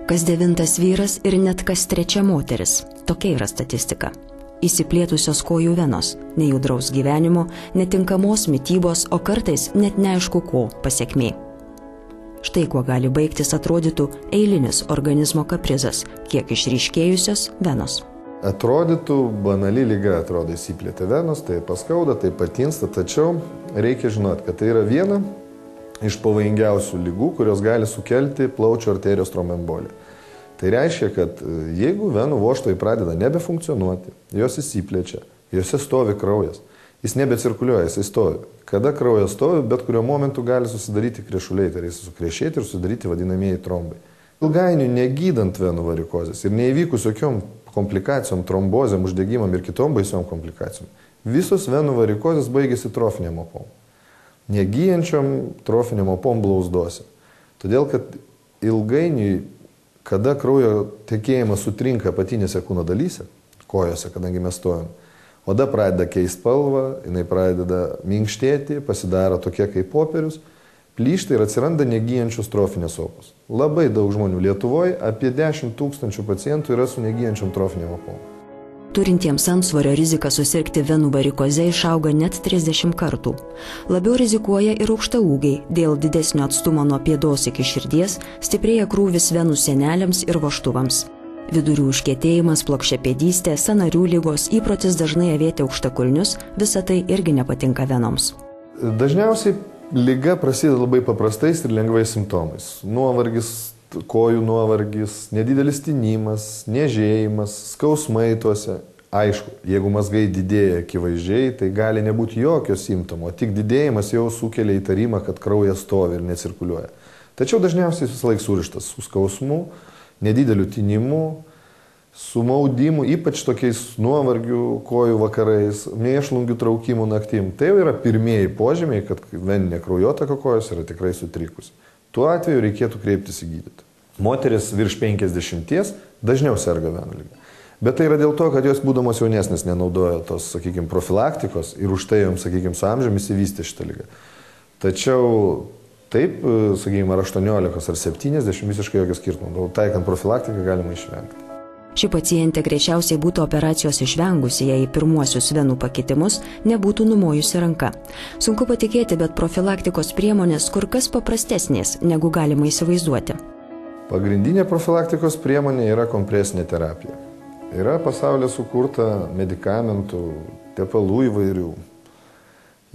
Kas 9 vyras ir net kas 3 moteris. Tokia yra statistika. Įsiplėtusios kojų venos, nejudraus gyvenimo, netinkamos mitybos, o kartais net neaišku ko pasekmė. Štai kuo gali baigtis atrodytų eilinis organizmo kaprizas, kiek išryškėjusios venos. Atrodytų banali liga, atrodo įsiplėtė venos, tai paskauda, tai patinsta, tačiau reikia žinoti, kad tai yra viena iš pavojingiausių ligų, kurios gali sukelti plaučių arterijos trombemboliją. Tai reiškia, kad jeigu venų vožtuvai pradeda nebefunkcionuoti, jos įsiplečia, jose stovi kraujas, jis nebecirkuliuoja, jis stovi. Kada kraujas stovi, bet kuriuo momentu gali susidaryti krešuliai, tai reikia sukrešėti ir susidaryti vadinamieji trombai. Ilgainiui negydant venų varikozės ir neįvykus jokiom komplikacijom, trombozėm, uždegimam ir kitom baisiom komplikacijom, visos venų varikozės baigėsi trofinėm opom. Negyjančiom trofinėm opom blauzdose. Todėl, kad ilgainiui, kada kraujo tekėjimas sutrinka apatinėse kūno dalyse, kojose, kadangi mes stovim, oda pradeda keisti spalvą, jinai pradeda minkštėti, pasidaro tokia kaip popierius, plyšta ir atsiranda negyjančios trofinės opos. Labai daug žmonių Lietuvoje, apie 10 000 pacientų yra su negyjančiom trofinėm opom. Turintiems antsvorio rizika susirgti venų varikoze išauga net 30 kartų. Labiau rizikuoja ir aukštaūgiai. Dėl didesnio atstumo nuo pėdos iki širdies stiprėja krūvis venų sienelėms ir vožtuvams. Vidurių užkietėjimas, plokščiapėdystė, sąnarių ligos, įprotis dažnai avėti aukštakulnius, visa tai irgi nepatinka venoms. Dažniausiai liga prasideda labai paprastais ir lengvais simptomais. Nuovargis, kojų nuovargis, nedidelis tinimas, niežėjimas, skausmai tuose. Aišku, jeigu mazgai didėja akivaizdžiai, tai gali nebūti jokio simptomo, tik didėjimas jau sukelia įtarimą, kad kraujas stovi ir necirkuliuoja. Tačiau dažniausiai visą laiką surištas su skausmu, nedideliu tinimu, su maudimu, ypač tokiais nuovargių kojų vakarais, mėšlungių traukimų naktim. Tai jau yra pirmieji požymiai, kad veninė kraujotaka kojos yra tikrai sutrikusi. Tuo atveju reikėtų kreiptis į gydytoją. Moteris virš 50 dažniau serga venų liga. Bet tai yra dėl to, kad jos būdamos jaunesnės nenaudoja tos, sakykime, profilaktikos ir už tai joms, sakykime, su amžiumi įsivystė šitą ligą. Tačiau taip, sakykime, ar 18 ar 70 visiškai jokio skirtumo. Taikant profilaktiką galima išvengti. Ši pacientė greičiausiai būtų operacijos išvengusi, jei pirmuosius venų pakitimus nebūtų numojusi ranka. Sunku patikėti, bet profilaktikos priemonės kur kas paprastesnės, negu galima įsivaizduoti. Pagrindinė profilaktikos priemonė yra kompresinė terapija. Yra pasaulyje sukurta medikamentų, tepalų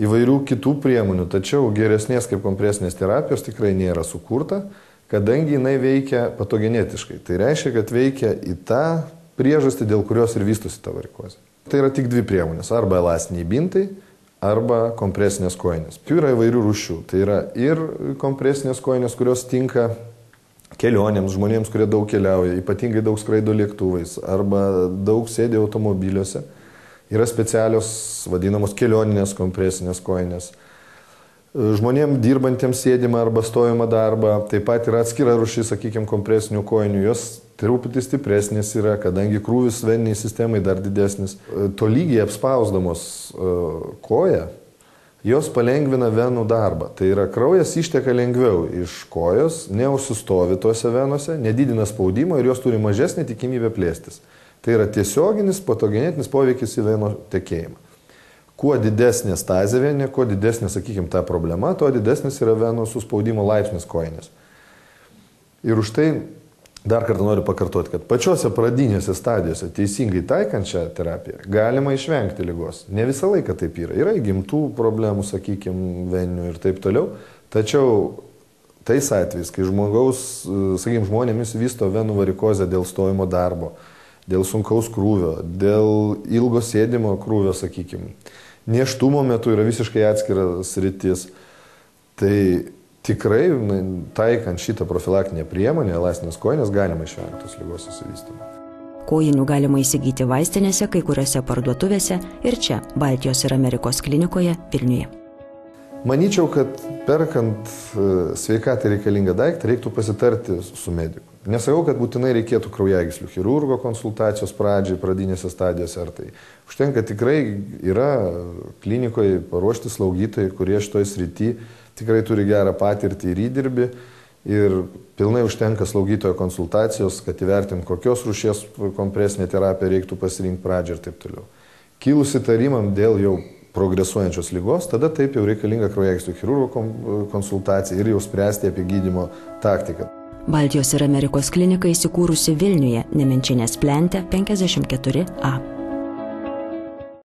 įvairių kitų priemonių, tačiau geresnės kaip kompresinės terapijos tikrai nėra sukurta, kadangi jinai veikia patogenetiškai. Tai reiškia, kad veikia į tą priežastį, dėl kurios ir vystosi ta varikozė. Tai yra tik dvi priemonės, arba elastiniai bintai, arba kompresinės kojinės. Jų yra įvairių rūšių. Tai yra ir kompresinės kojinės, kurios tinka kelionėms, žmonėms, kurie daug keliauja, ypatingai daug skraido lėktuvais, arba daug sėdi automobiliuose. Yra specialios vadinamos kelioninės kompresinės kojinės. Žmonėms dirbantiems sėdimą arba stovimą darbą, taip pat yra atskira rūšis, sakykime, kompresinių kojinių, jos truputį stipresnės yra, kadangi krūvis veniniai sistemai dar didesnis. Tolygiai apspausdamos koją, jos palengvina venų darbą. Tai yra kraujas išteka lengviau iš kojos, neužsistovi tuose venose, nedidina spaudimo ir jos turi mažesnę tikimybę plėstis. Tai yra tiesioginis patogenetinis poveikis į venų tekėjimą. Kuo didesnė stazė veninė, kuo didesnė, sakykime, ta problema, tuo didesnis yra venų suspaudimo laipsnis kojinės. Ir už tai dar kartą noriu pakartoti, kad pačiose pradinėse stadijose teisingai taikant šią terapiją galima išvengti ligos. Ne visą laiką taip yra. Yra įgimtų problemų, sakykime, veninių ir taip toliau. Tačiau tais atvejais, kai žmonėmis vysto venų varikozę dėl stovimo darbo, dėl sunkaus krūvio, dėl ilgo sėdimo krūvio, sakykime, nėštumo metu yra visiškai atskiras sritis. Tai tikrai, taikant šitą profilaktinę priemonę, elastinės kojinės, galima išvengti tos ligos įsivystymą. Kojinių galima įsigyti vaistinėse, kai kuriuose parduotuvėse ir čia, Baltijos ir Amerikos klinikoje Vilniuje. Manyčiau, kad perkant sveikatai reikalingą daiktą reiktų pasitarti su mediku. Nesakau, kad būtinai reikėtų kraujagyslių chirurgo konsultacijos pradžiai, pradinėse stadijose ar tai. Užtenka tikrai yra klinikoje paruošti slaugytojai, kurie šitoj srity tikrai turi gerą patirtį ir įdirbį ir pilnai užtenka slaugytojo konsultacijos, kad įvertint, kokios rūšies kompresinė terapija reiktų pasirinkti pradžią ir taip toliau. Kilus įtarimam dėl jau progresuojančios lygos, tada taip jau reikalinga kraujagyslių chirurgo konsultacija ir jau spręsti apie gydymo taktiką. Baltijos ir Amerikos klinika įsikūrusi Vilniuje, Nemenčinės plente 54A.